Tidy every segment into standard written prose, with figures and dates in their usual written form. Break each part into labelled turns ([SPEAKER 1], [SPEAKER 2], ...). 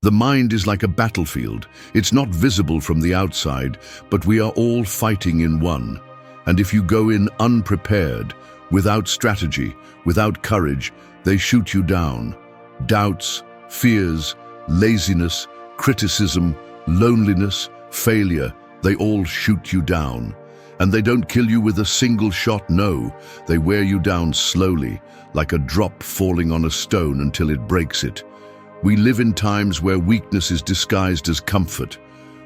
[SPEAKER 1] The mind is like a battlefield. It's not visible from the outside, but we are all fighting in one. And if you go in unprepared, without strategy, without courage, they shoot you down. Doubts, fears, laziness, criticism, loneliness, failure, they all shoot you down. And they don't kill you with a single shot, no. They wear you down slowly, like a drop falling on a stone until it breaks it. We live in times where weakness is disguised as comfort,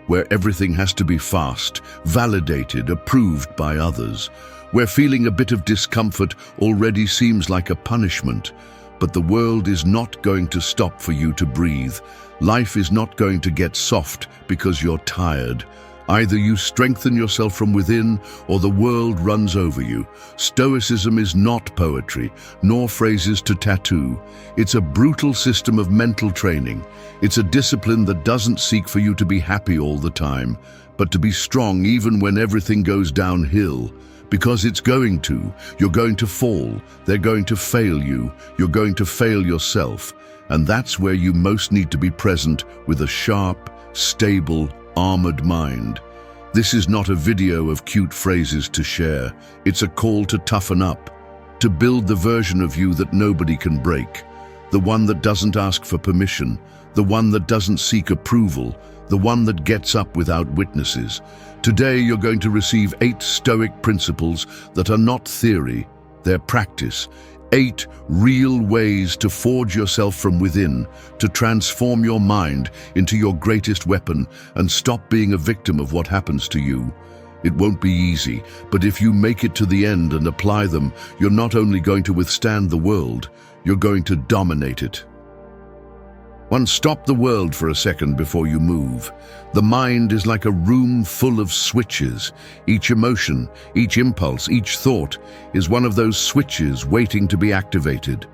[SPEAKER 1] where everything has to be fast, validated, approved by others, where feeling a bit of discomfort already seems like a punishment. But the world is not going to stop for you to breathe. Life is not going to get soft because you're tired. Either you strengthen yourself from within, or the world runs over you. Stoicism is not poetry, nor phrases to tattoo. It's a brutal system of mental training. It's a discipline that doesn't seek for you to be happy all the time, but to be strong even when everything goes downhill. Because it's going to. You're going to fall. They're going to fail you. You're going to fail yourself. And that's where you most need to be present, with a sharp, stable, armored mind. This is not a video of cute phrases to share. It's a call to toughen up, to build the version of you that nobody can break, the one that doesn't ask for permission, the one that doesn't seek approval, the one that gets up without witnesses. Today you're going to receive 8 Stoic principles that are not theory, they're practice. 8 real ways to forge yourself from within, to transform your mind into your greatest weapon and stop being a victim of what happens to you. It won't be easy, but if you make it to the end and apply them, you're not only going to withstand the world, you're going to dominate it. 1. Stop the world for a second before you move. The mind is like a room full of switches. Each emotion, each impulse, each thought is one of those switches waiting to be activated.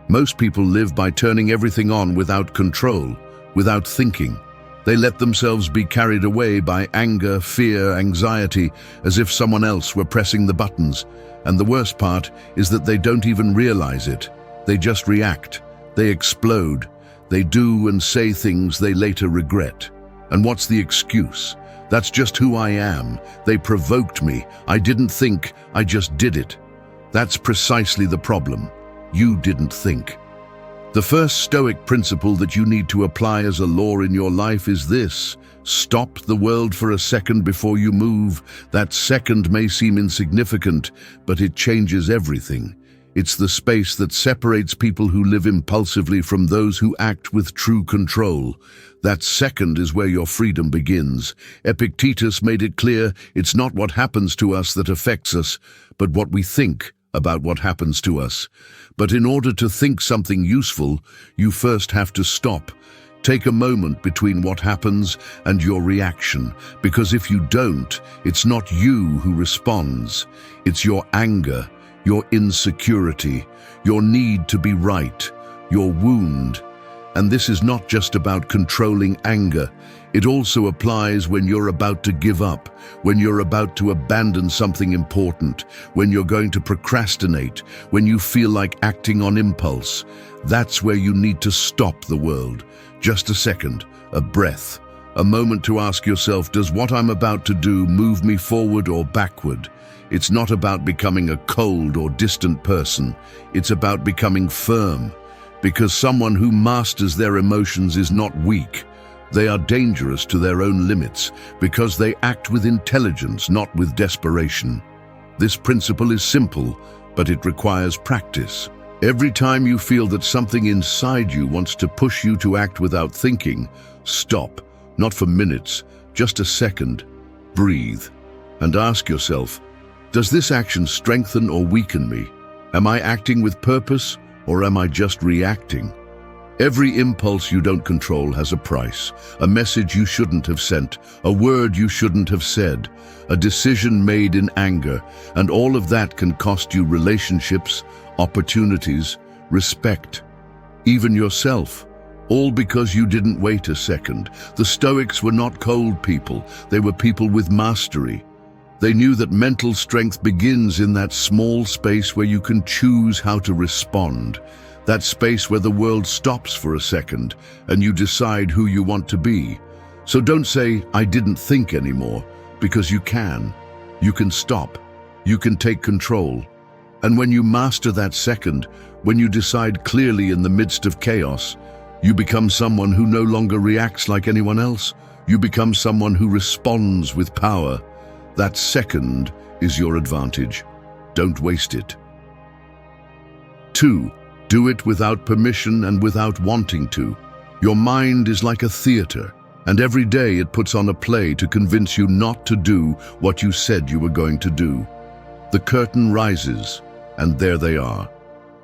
[SPEAKER 1] Most people live by turning everything on without control, without thinking. They let themselves be carried away by anger, fear, anxiety, as if someone else were pressing the buttons. And the worst part is that they don't even realize it. They just react. They explode. They do and say things they later regret. And what's the excuse? That's just who I am. They provoked me. I didn't think, I just did it. That's precisely the problem. You didn't think. The first Stoic principle that you need to apply as a law in your life is this: stop the world for a second before you move. That second may seem insignificant, but it changes everything. It's the space that separates people who live impulsively from those who act with true control. That second is where your freedom begins. Epictetus made it clear it's not what happens to us that affects us, but what we think about what happens to us. But in order to think something useful, you first have to stop. Take a moment between what happens and your reaction, because if you don't, it's not you who responds. It's your anger, your insecurity, your need to be right, your wound. And this is not just about controlling anger. It also applies when you're about to give up, when you're about to abandon something important, when you're going to procrastinate, when you feel like acting on impulse. That's where you need to stop the world. Just a second, a breath, a moment to ask yourself, does what I'm about to do move me forward or backward? It's not about becoming a cold or distant person. It's about becoming firm. Because someone who masters their emotions is not weak. They are dangerous to their own limits because they act with intelligence, not with desperation. This principle is simple, but it requires practice. Every time you feel that something inside you wants to push you to act without thinking, stop, not for minutes, just a second. Breathe and ask yourself, does this action strengthen or weaken me? Am I acting with purpose or am I just reacting? Every impulse you don't control has a price, a message you shouldn't have sent, a word you shouldn't have said, a decision made in anger, and all of that can cost you relationships, opportunities, respect, even yourself. All because you didn't wait a second. The Stoics were not cold people, they were people with mastery. They knew that mental strength begins in that small space where you can choose how to respond. That space where the world stops for a second and you decide who you want to be. So don't say, "I didn't think anymore," because you can. You can stop. You can take control. And when you master that second, when you decide clearly in the midst of chaos, you become someone who no longer reacts like anyone else. You become someone who responds with power. That second is your advantage. Don't waste it. 2. Do it without permission and without wanting to. Your mind is like a theater, and every day it puts on a play to convince you not to do what you said you were going to do. The curtain rises, and there they are.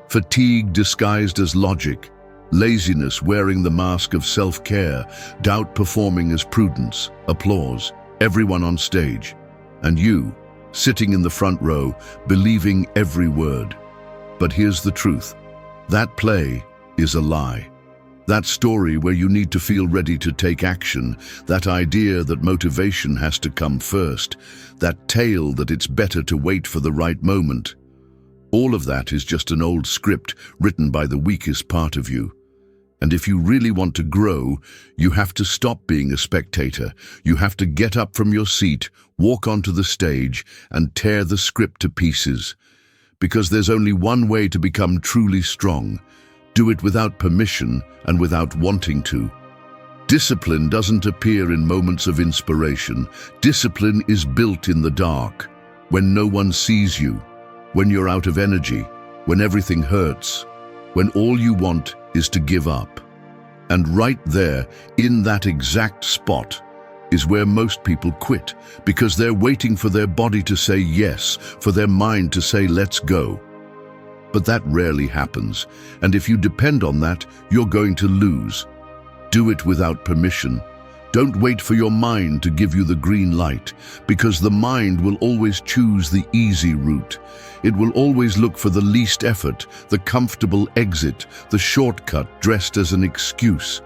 [SPEAKER 1] Fatigue disguised as logic, laziness wearing the mask of self-care, doubt performing as prudence, applause, everyone on stage, and you, sitting in the front row, believing every word. But here's the truth. That play is a lie. That story where you need to feel ready to take action, that idea that motivation has to come first, that tale that it's better to wait for the right moment. All of that is just an old script written by the weakest part of you. And if you really want to grow, you have to stop being a spectator. You have to get up from your seat, walk onto the stage, and tear the script to pieces. Because there's only one way to become truly strong. Do it without permission and without wanting to. Discipline doesn't appear in moments of inspiration. Discipline is built in the dark, when no one sees you, when you're out of energy, when everything hurts, when all you want is to give up. And right there, in that exact spot, is where most people quit, because they're waiting for their body to say yes, for their mind to say let's go. But that rarely happens, and if you depend on that, you're going to lose. Do it without permission. Don't wait for your mind to give you the green light, because the mind will always choose the easy route. It will always look for the least effort, the comfortable exit, the shortcut dressed as an excuse.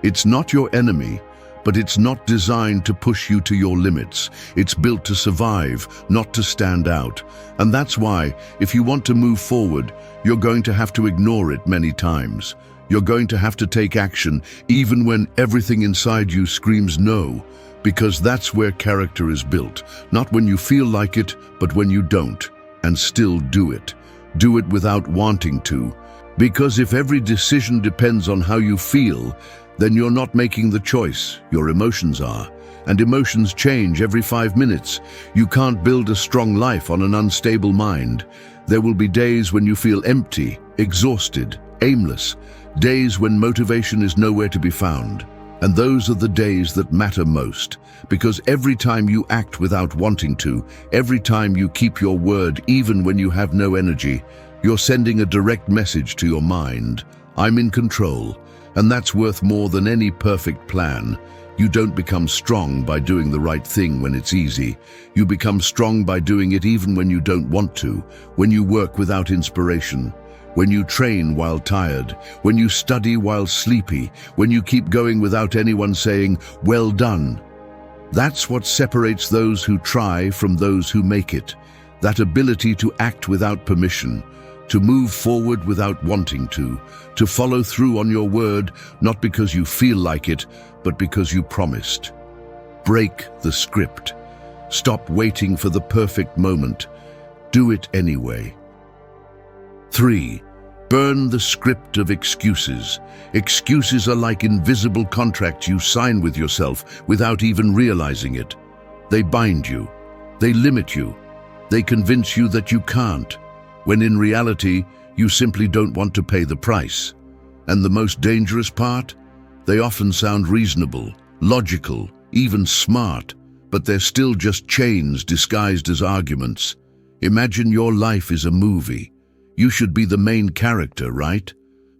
[SPEAKER 1] It's not your enemy, but it's not designed to push you to your limits. It's built to survive, not to stand out. And that's why, if you want to move forward, you're going to have to ignore it many times. You're going to have to take action, even when everything inside you screams no, because that's where character is built. Not when you feel like it, but when you don't, and still do it. Do it without wanting to. Because if every decision depends on how you feel, then you're not making the choice, your emotions are. And emotions change every 5 minutes. You can't build a strong life on an unstable mind. There will be days when you feel empty, exhausted, aimless, days when motivation is nowhere to be found. And those are the days that matter most, because every time you act without wanting to, every time you keep your word even when you have no energy, you're sending a direct message to your mind. I'm in control. And that's worth more than any perfect plan. You don't become strong by doing the right thing when it's easy. You become strong by doing it even when you don't want to, when you work without inspiration, when you train while tired, when you study while sleepy, when you keep going without anyone saying, "Well done." That's what separates those who try from those who make it. That ability to act without permission, to move forward without wanting to follow through on your word, not because you feel like it, but because you promised. Break the script. Stop waiting for the perfect moment. Do it anyway. 3. Burn the script of excuses. Excuses are like invisible contracts you sign with yourself without even realizing it. They bind you. They limit you. They convince you that you can't, when in reality, you simply don't want to pay the price. And the most dangerous part? They often sound reasonable, logical, even smart, but they're still just chains disguised as arguments. Imagine your life is a movie. You should be the main character, right?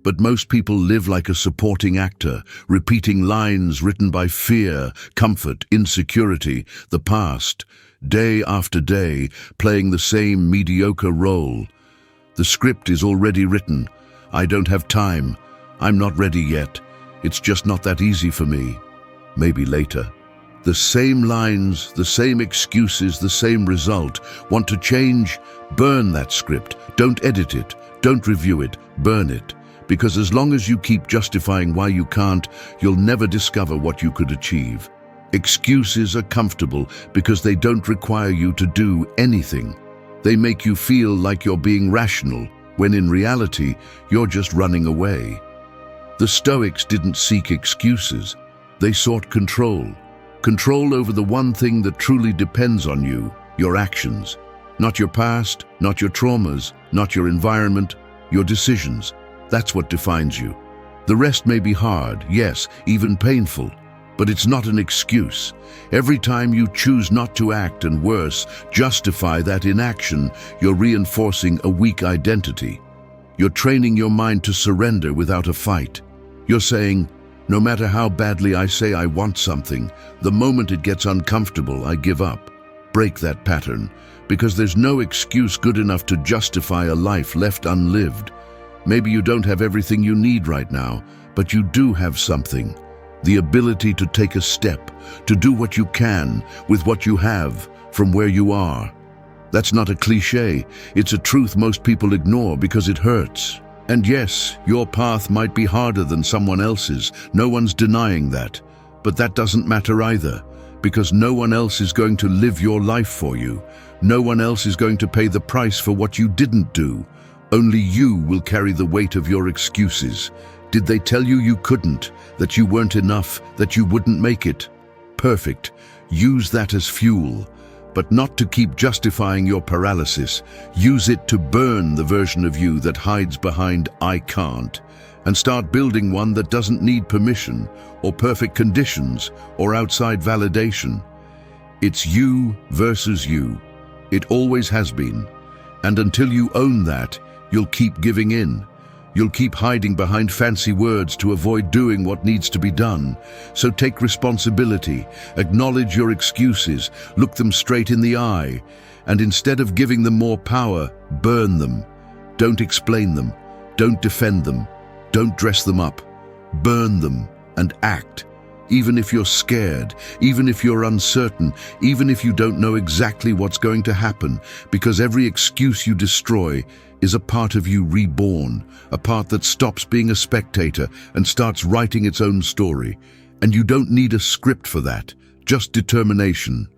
[SPEAKER 1] But most people live like a supporting actor, repeating lines written by fear, comfort, insecurity, the past, day after day, playing the same mediocre role. The script is already written. I don't have time. I'm not ready yet. It's just not that easy for me. Maybe later. The same lines, the same excuses, the same result. Want to change? Burn that script. Don't edit it. Don't review it. Burn it. because as long as you keep justifying why you can't, you'll never discover what you could achieve. Excuses are comfortable because they don't require you to do anything. They make you feel like you're being rational, when in reality, you're just running away. The Stoics didn't seek excuses. They sought control. Control over the one thing that truly depends on you, your actions. Not your past, not your traumas, not your environment, your decisions. That's what defines you. The rest may be hard, yes, even painful, but it's not an excuse. Every time you choose not to act and worse, justify that inaction, you're reinforcing a weak identity. You're training your mind to surrender without a fight. You're saying, no matter how badly I say I want something, the moment it gets uncomfortable, I give up. Break that pattern, because there's no excuse good enough to justify a life left unlived. Maybe you don't have everything you need right now, but you do have something. The ability to take a step, to do what you can with what you have from where you are. That's not a cliché, it's a truth most people ignore because it hurts. And yes, your path might be harder than someone else's, no one's denying that. But that doesn't matter either, because no one else is going to live your life for you. No one else is going to pay the price for what you didn't do. Only you will carry the weight of your excuses. Did they tell you you couldn't, that you weren't enough, that you wouldn't make it? Perfect. Use that as fuel, but not to keep justifying your paralysis. Use it to burn the version of you that hides behind "I can't," and start building one that doesn't need permission, or perfect conditions, or outside validation. It's you versus you. It always has been. And until you own that, you'll keep giving in. You'll keep hiding behind fancy words to avoid doing what needs to be done. So take responsibility, acknowledge your excuses, look them straight in the eye, and instead of giving them more power, burn them. Don't explain them, don't defend them, don't dress them up. Burn them and act. Even if you're scared, even if you're uncertain, even if you don't know exactly what's going to happen, because every excuse you destroy is a part of you reborn, a part that stops being a spectator and starts writing its own story. And you don't need a script for that, just determination.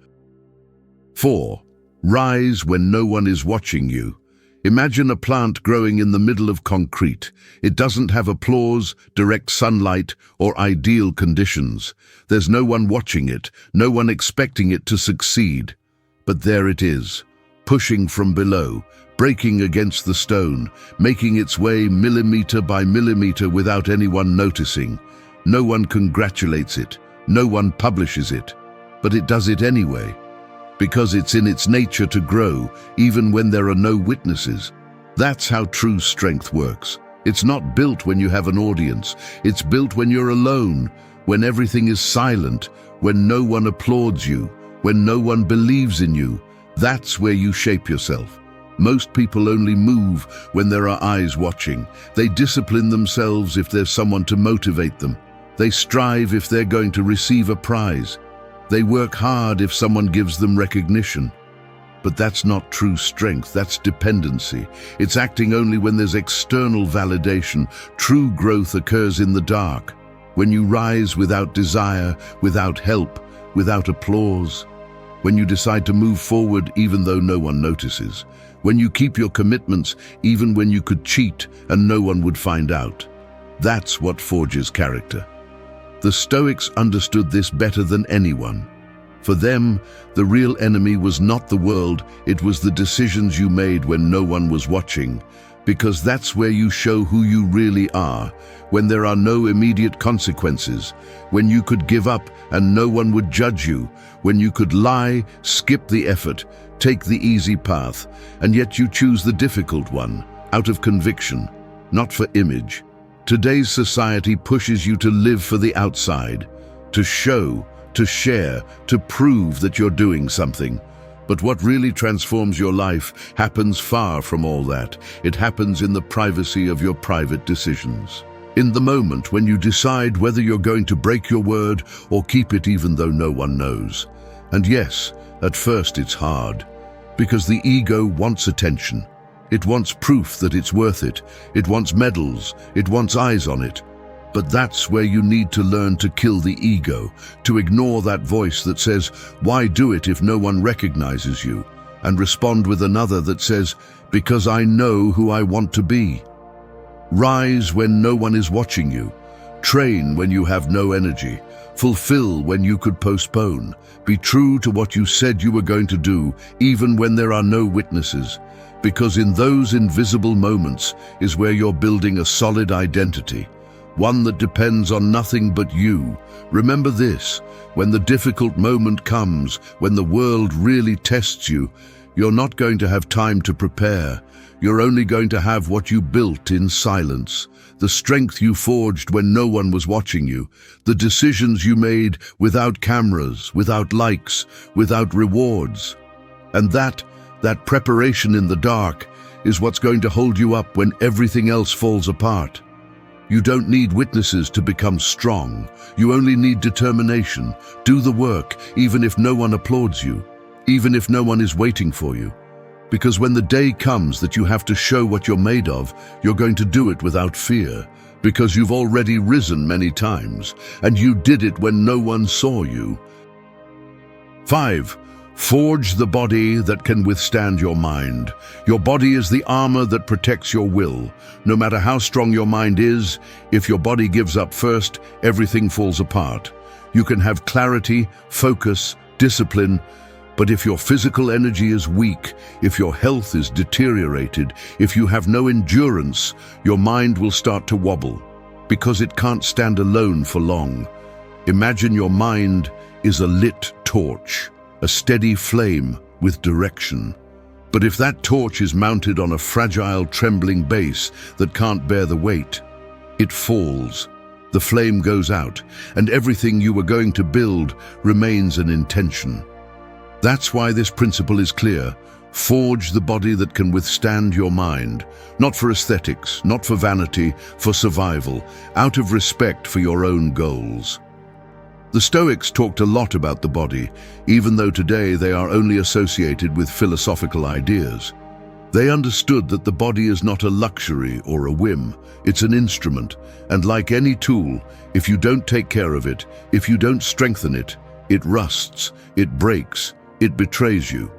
[SPEAKER 1] 4. Rise when no one is watching you. Imagine a plant growing in the middle of concrete. It doesn't have applause, direct sunlight, or ideal conditions. There's no one watching it, no one expecting it to succeed. But there it is, pushing from below, breaking against the stone, making its way millimeter by millimeter without anyone noticing. No one congratulates it, no one publishes it, but it does it anyway. Because it's in its nature to grow, even when there are no witnesses. That's how true strength works. It's not built when you have an audience. It's built when you're alone, when everything is silent, when no one applauds you, when no one believes in you. That's where you shape yourself. Most people only move when there are eyes watching. They discipline themselves if there's someone to motivate them. They strive if they're going to receive a prize. They work hard if someone gives them recognition. But that's not true strength, that's dependency. It's acting only when there's external validation. True growth occurs in the dark, when you rise without desire, without help, without applause. When you decide to move forward even though no one notices. When you keep your commitments even when you could cheat and no one would find out. That's what forges character. The Stoics understood this better than anyone. For them, the real enemy was not the world, it was the decisions you made when no one was watching. Because that's where you show who you really are, when there are no immediate consequences, when you could give up and no one would judge you, when you could lie, skip the effort, take the easy path, and yet you choose the difficult one, out of conviction, not for image. Today's society pushes you to live for the outside, to show, to share, to prove that you're doing something. But what really transforms your life happens far from all that. It happens in the privacy of your private decisions. In the moment when you decide whether you're going to break your word or keep it even though no one knows. And yes, at first it's hard, because the ego wants attention. It wants proof that it's worth it. It wants medals. It wants eyes on it. But that's where you need to learn to kill the ego, to ignore that voice that says, "Why do it if no one recognizes you?" and respond with another that says, "Because I know who I want to be." Rise when no one is watching you. Train when you have no energy. Fulfill when you could postpone. Be true to what you said you were going to do, even when there are no witnesses. Because in those invisible moments is where you're building a solid identity, one that depends on nothing but you. Remember this, when the difficult moment comes, when the world really tests you, you're not going to have time to prepare. You're only going to have what you built in silence, the strength you forged when no one was watching you, the decisions you made without cameras, without likes, without rewards. And that preparation in the dark is what's going to hold you up when everything else falls apart. You don't need witnesses to become strong. You only need determination. Do the work, even if no one applauds you, even if no one is waiting for you. Because when the day comes that you have to show what you're made of, you're going to do it without fear, because you've already risen many times, and you did it when no one saw you. 5. Forge the body that can withstand your mind. Your body is the armor that protects your will. No matter how strong your mind is, if your body gives up first, everything falls apart. You can have clarity, focus, discipline, but if your physical energy is weak, if your health is deteriorated, if you have no endurance, your mind will start to wobble, because it can't stand alone for long. Imagine your mind is a lit torch, a steady flame with direction. But if that torch is mounted on a fragile, trembling base that can't bear the weight, it falls. The flame goes out, and everything you were going to build remains an intention. That's why this principle is clear. Forge the body that can withstand your mind, not for aesthetics, not for vanity, for survival, out of respect for your own goals. The Stoics talked a lot about the body, even though today they are only associated with philosophical ideas. They understood that the body is not a luxury or a whim, it's an instrument, and like any tool, if you don't take care of it, if you don't strengthen it, it rusts, it breaks, it betrays you.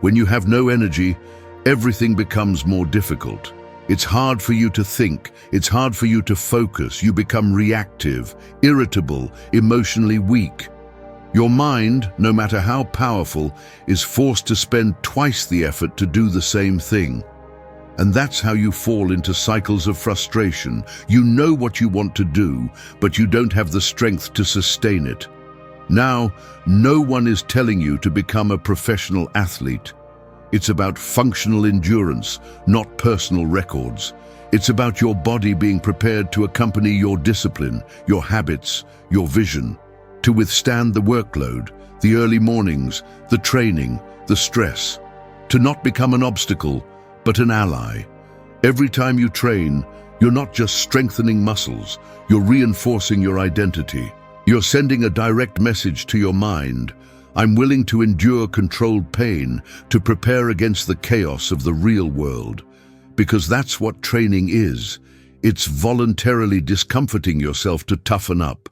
[SPEAKER 1] When you have no energy, everything becomes more difficult. It's hard for you to think, it's hard for you to focus, you become reactive, irritable, emotionally weak. Your mind, no matter how powerful, is forced to spend twice the effort to do the same thing. And that's how you fall into cycles of frustration. You know what you want to do, but you don't have the strength to sustain it. Now, no one is telling you to become a professional athlete. It's about functional endurance, not personal records. It's about your body being prepared to accompany your discipline, your habits, your vision, to withstand the workload, the early mornings, the training, the stress, to not become an obstacle, but an ally. Every time you train, you're not just strengthening muscles, you're reinforcing your identity. You're sending a direct message to your mind. I'm willing to endure controlled pain, to prepare against the chaos of the real world. Because that's what training is. It's voluntarily discomforting yourself to toughen up,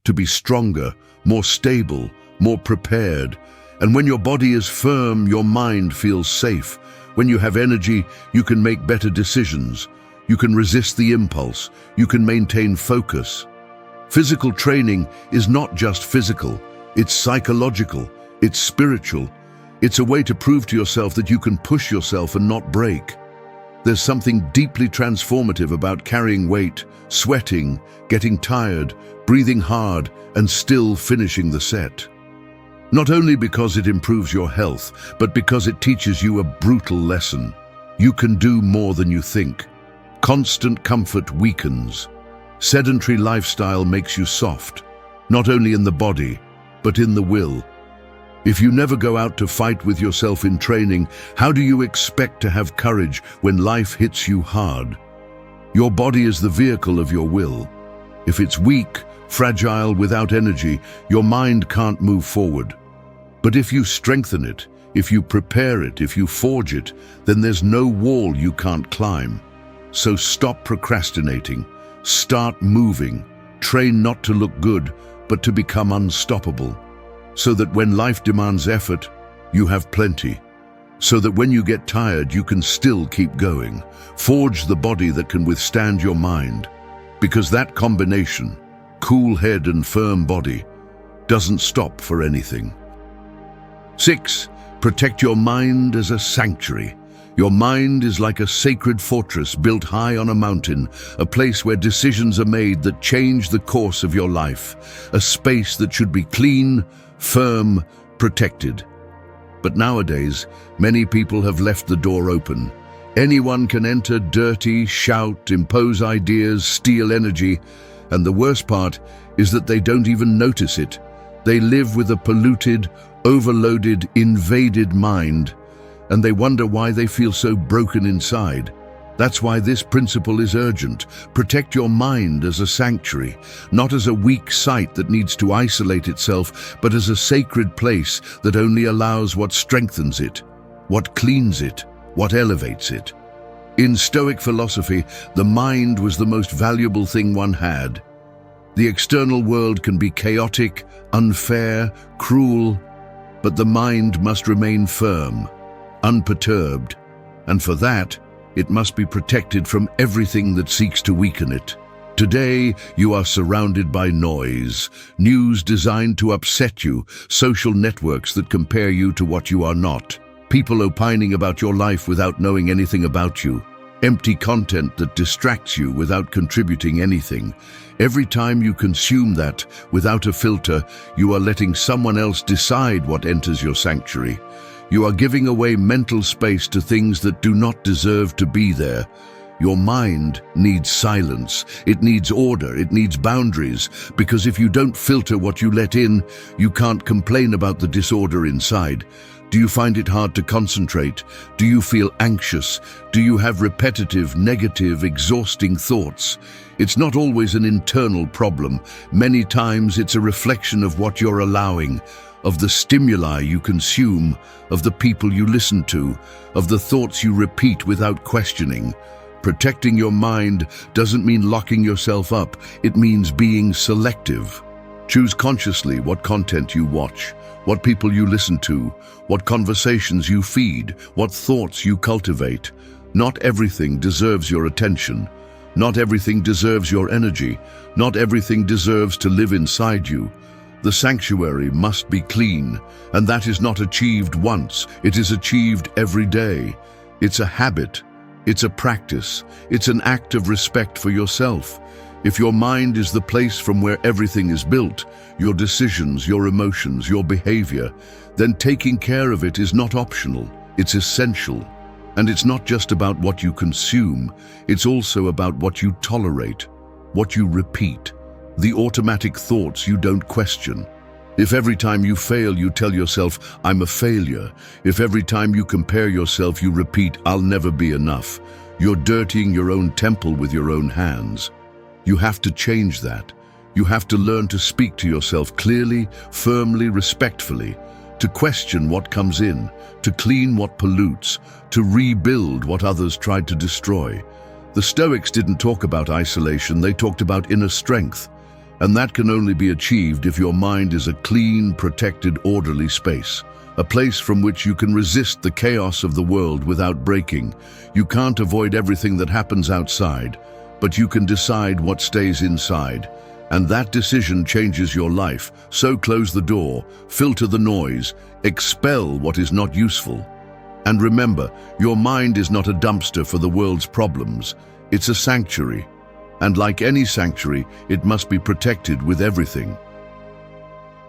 [SPEAKER 1] to be stronger, more stable, more prepared. And when your body is firm, your mind feels safe. When you have energy, you can make better decisions. You can resist the impulse. You can maintain focus. Physical training is not just physical, it's psychological, it's spiritual. It's a way to prove to yourself that you can push yourself and not break. There's something deeply transformative about carrying weight, sweating, getting tired, breathing hard, and still finishing the set. Not only because it improves your health, but because it teaches you a brutal lesson. You can do more than you think. Constant comfort weakens. Sedentary lifestyle makes you soft, not only in the body, but in the will. If you never go out to fight with yourself in training, how do you expect to have courage when life hits you hard? Your body is the vehicle of your will. If it's weak, fragile, without energy, your mind can't move forward. But if you strengthen it, If you prepare it, if you forge it, then there's no wall you can't climb. So stop procrastinating. Start moving. Train not to look good, but to become unstoppable. So that when life demands effort, you have plenty. So that when you get tired, you can still keep going. Forge the body that can withstand your mind. Because that combination, cool head and firm body, doesn't stop for anything. 6. Protect your mind as a sanctuary. Your mind is like a sacred fortress built high on a mountain, a place where decisions are made that change the course of your life, a space that should be clean, firm, protected. But nowadays, many people have left the door open. Anyone can enter dirty, shout, impose ideas, steal energy, and the worst part is that they don't even notice it. They live with a polluted, overloaded, invaded mind, and they wonder why they feel so broken inside. That's why this principle is urgent. Protect your mind as a sanctuary, not as a weak site that needs to isolate itself, but as a sacred place that only allows what strengthens it, what cleans it, what elevates it. In Stoic philosophy, the mind was the most valuable thing one had. The external world can be chaotic, unfair, cruel, but the mind must remain firm, unperturbed, and for that, it must be protected from everything that seeks to weaken it. Today, you are surrounded by noise, news designed to upset you, social networks that compare you to what you are not, people opining about your life without knowing anything about you, empty content that distracts you without contributing anything. Every time you consume that without a filter, you are letting someone else decide what enters your sanctuary. You are giving away mental space to things that do not deserve to be there. Your mind needs silence, it needs order, it needs boundaries, because if you don't filter what you let in, you can't complain about the disorder inside. Do you find it hard to concentrate? Do you feel anxious? Do you have repetitive, negative, exhausting thoughts? It's not always an internal problem. Many times it's a reflection of what you're allowing, of the stimuli you consume, of the people you listen to, of the thoughts you repeat without questioning. Protecting your mind doesn't mean locking yourself up, it means being selective. Choose consciously what content you watch, what people you listen to, what conversations you feed, what thoughts you cultivate. Not everything deserves your attention. Not everything deserves your energy. Not everything deserves to live inside you. The sanctuary must be clean, and that is not achieved once, it is achieved every day. It's a habit, it's a practice, it's an act of respect for yourself. If your mind is the place from where everything is built, your decisions, your emotions, your behavior, then taking care of it is not optional, it's essential. And it's not just about what you consume, it's also about what you tolerate, what you repeat. The automatic thoughts you don't question. If every time you fail you tell yourself, I'm a failure. If every time you compare yourself you repeat, I'll never be enough. You're dirtying your own temple with your own hands. You have to change that. You have to learn to speak to yourself clearly, firmly, respectfully, to question what comes in, to clean what pollutes, to rebuild what others tried to destroy. The Stoics didn't talk about isolation, they talked about inner strength. And that can only be achieved if your mind is a clean, protected, orderly space. A place from which you can resist the chaos of the world without breaking. You can't avoid everything that happens outside, but you can decide what stays inside. And that decision changes your life. So close the door, filter the noise, expel what is not useful. And remember, your mind is not a dumpster for the world's problems. It's a sanctuary. And like any sanctuary, it must be protected with everything.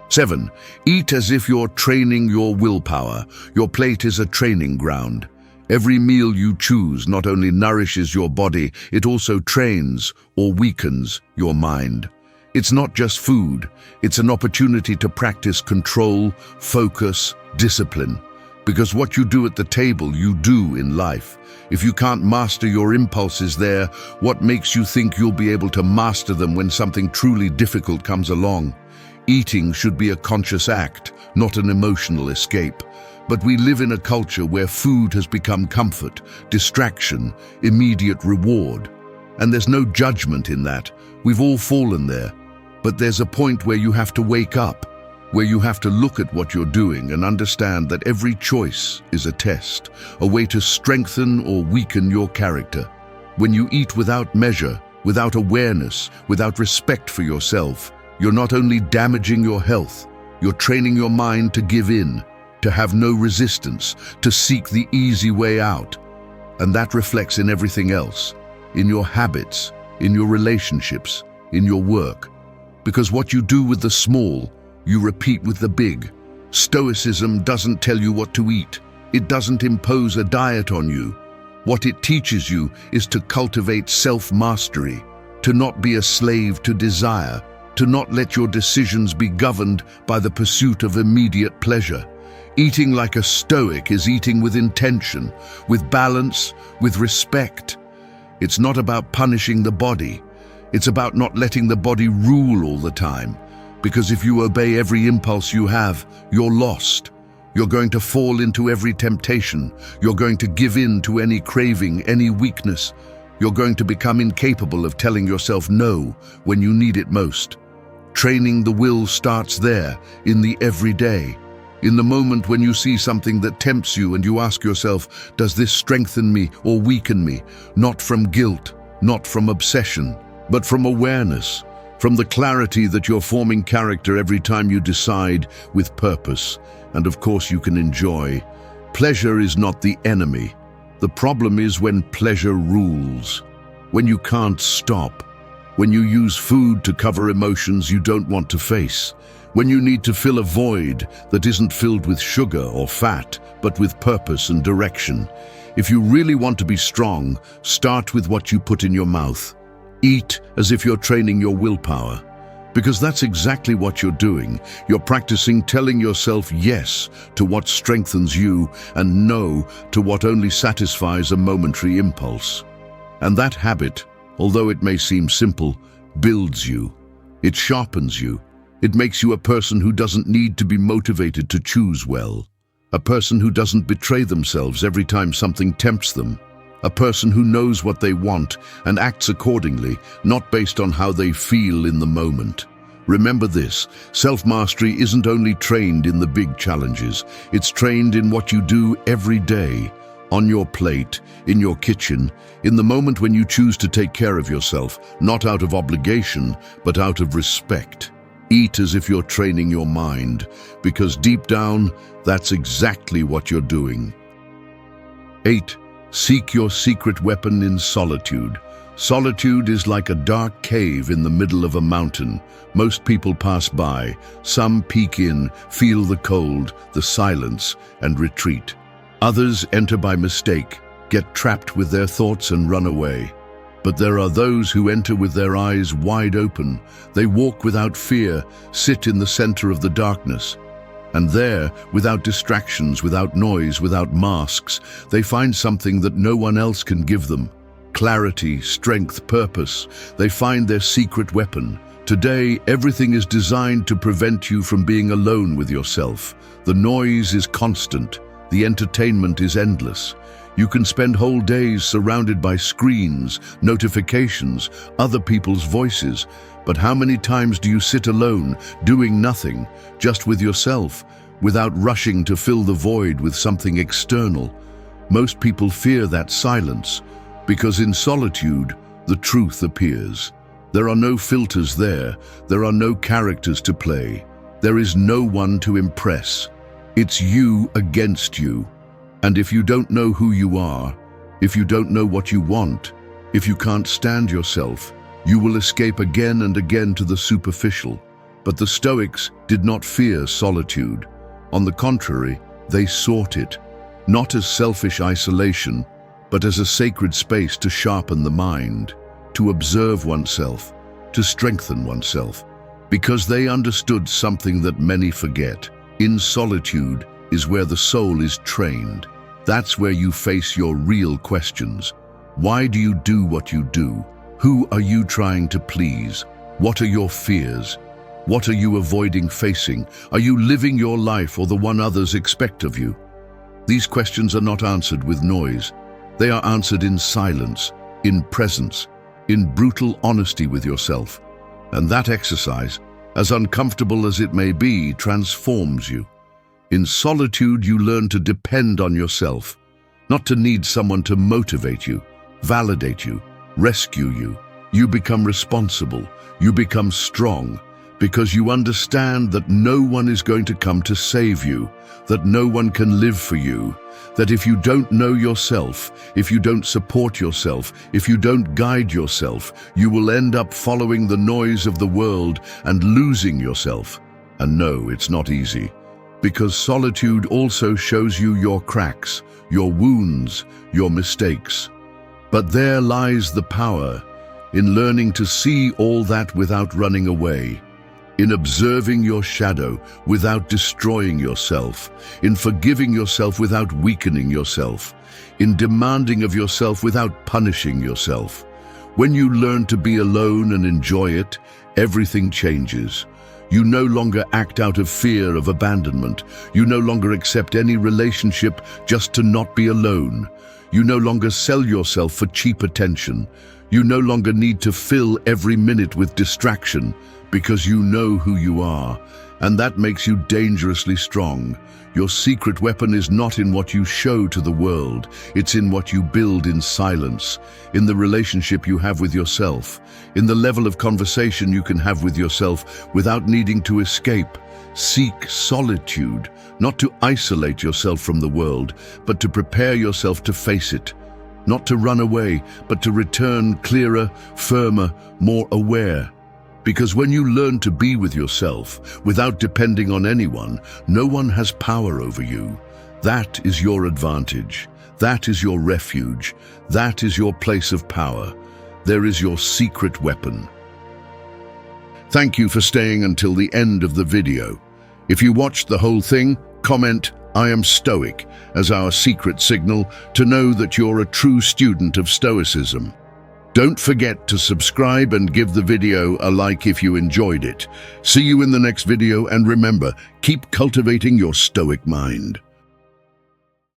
[SPEAKER 1] 7. Eat as if you're training your willpower. Your plate is a training ground. Every meal you choose not only nourishes your body, it also trains or weakens your mind. It's not just food, it's an opportunity to practice control, focus, discipline. Because what you do at the table, you do in life. If you can't master your impulses there, what makes you think you'll be able to master them when something truly difficult comes along? Eating should be a conscious act, not an emotional escape. But we live in a culture where food has become comfort, distraction, immediate reward. And there's no judgment in that. We've all fallen there. But there's a point where you have to wake up, where you have to look at what you're doing and understand that every choice is a test, a way to strengthen or weaken your character. When you eat without measure, without awareness, without respect for yourself, you're not only damaging your health, you're training your mind to give in, to have no resistance, to seek the easy way out. And that reflects in everything else, in your habits, in your relationships, in your work. Because what you do with the small, you repeat with the big. Stoicism doesn't tell you what to eat. It doesn't impose a diet on you. What it teaches you is to cultivate self-mastery, to not be a slave to desire, to not let your decisions be governed by the pursuit of immediate pleasure. Eating like a Stoic is eating with intention, with balance, with respect. It's not about punishing the body. It's about not letting the body rule all the time. Because if you obey every impulse you have, you're lost. You're going to fall into every temptation. You're going to give in to any craving, any weakness. You're going to become incapable of telling yourself no when you need it most. Training the will starts there, in the everyday. In the moment when you see something that tempts you and you ask yourself, does this strengthen me or weaken me? Not from guilt, not from obsession, but from awareness, from the clarity that you're forming character every time you decide with purpose. And of course you can enjoy. Pleasure is not the enemy. The problem is when pleasure rules, when you can't stop, when you use food to cover emotions you don't want to face, when you need to fill a void that isn't filled with sugar or fat, but with purpose and direction. If you really want to be strong, start with what you put in your mouth. Eat as if you're training your willpower. Because that's exactly what you're doing. You're practicing telling yourself yes to what strengthens you and no to what only satisfies a momentary impulse. And that habit, although it may seem simple, builds you. It sharpens you. It makes you a person who doesn't need to be motivated to choose well. A person who doesn't betray themselves every time something tempts them. A person who knows what they want and acts accordingly, not based on how they feel in the moment. Remember this, self-mastery isn't only trained in the big challenges, it's trained in what you do every day, on your plate, in your kitchen, in the moment when you choose to take care of yourself, not out of obligation, but out of respect. Eat as if you're training your mind, because deep down, that's exactly what you're doing. 8. Seek your secret weapon in solitude. Solitude is like a dark cave in the middle of a mountain. Most people pass by. Some peek in, feel the cold, the silence, and retreat. Others enter by mistake, get trapped with their thoughts and run away. But there are those who enter with their eyes wide open. They walk without fear, sit in the center of the darkness. And there, without distractions, without noise, without masks, they find something that no one else can give them. Clarity, strength, purpose. They find their secret weapon. Today, everything is designed to prevent you from being alone with yourself. The noise is constant. The entertainment is endless. You can spend whole days surrounded by screens, notifications, other people's voices. But how many times do you sit alone, doing nothing, just with yourself, without rushing to fill the void with something external? Most people fear that silence, because in solitude, the truth appears. There are no filters there. There are no characters to play. There is no one to impress. It's you against you. And if you don't know who you are, if you don't know what you want, if you can't stand yourself, you will escape again and again to the superficial. But the Stoics did not fear solitude. On the contrary, they sought it, not as selfish isolation, but as a sacred space to sharpen the mind, to observe oneself, to strengthen oneself, because they understood something that many forget. In solitude is where the soul is trained. That's where you face your real questions. Why do you do what you do? Who are you trying to please? What are your fears? What are you avoiding facing? Are you living your life or the one others expect of you? These questions are not answered with noise. They are answered in silence, in presence, in brutal honesty with yourself. And that exercise, as uncomfortable as it may be, transforms you. In solitude, you learn to depend on yourself, not to need someone to motivate you, validate you, rescue you. You become responsible, you become strong, because you understand that no one is going to come to save you, that no one can live for you, that if you don't know yourself, if you don't support yourself, if you don't guide yourself, you will end up following the noise of the world and losing yourself. And no, it's not easy, because solitude also shows you your cracks, your wounds, your mistakes. But there lies the power in learning to see all that without running away, in observing your shadow without destroying yourself, in forgiving yourself without weakening yourself, in demanding of yourself without punishing yourself. When you learn to be alone and enjoy it, everything changes. You no longer act out of fear of abandonment. You no longer accept any relationship just to not be alone. You no longer sell yourself for cheap attention. You no longer need to fill every minute with distraction, because you know who you are, and that makes you dangerously strong. Your secret weapon is not in what you show to the world, it's in what you build in silence, in the relationship you have with yourself, in the level of conversation you can have with yourself without needing to escape. Seek solitude, not to isolate yourself from the world, but to prepare yourself to face it. Not to run away, but to return clearer, firmer, more aware. Because when you learn to be with yourself, without depending on anyone, no one has power over you. That is your advantage. That is your refuge. That is your place of power. There is your secret weapon. Thank you for staying until the end of the video. If you watched the whole thing, comment "I am Stoic" as our secret signal to know that you're a true student of Stoicism. Don't forget to subscribe and give the video a like if you enjoyed it. See you in the next video, and remember, keep cultivating your Stoic mind.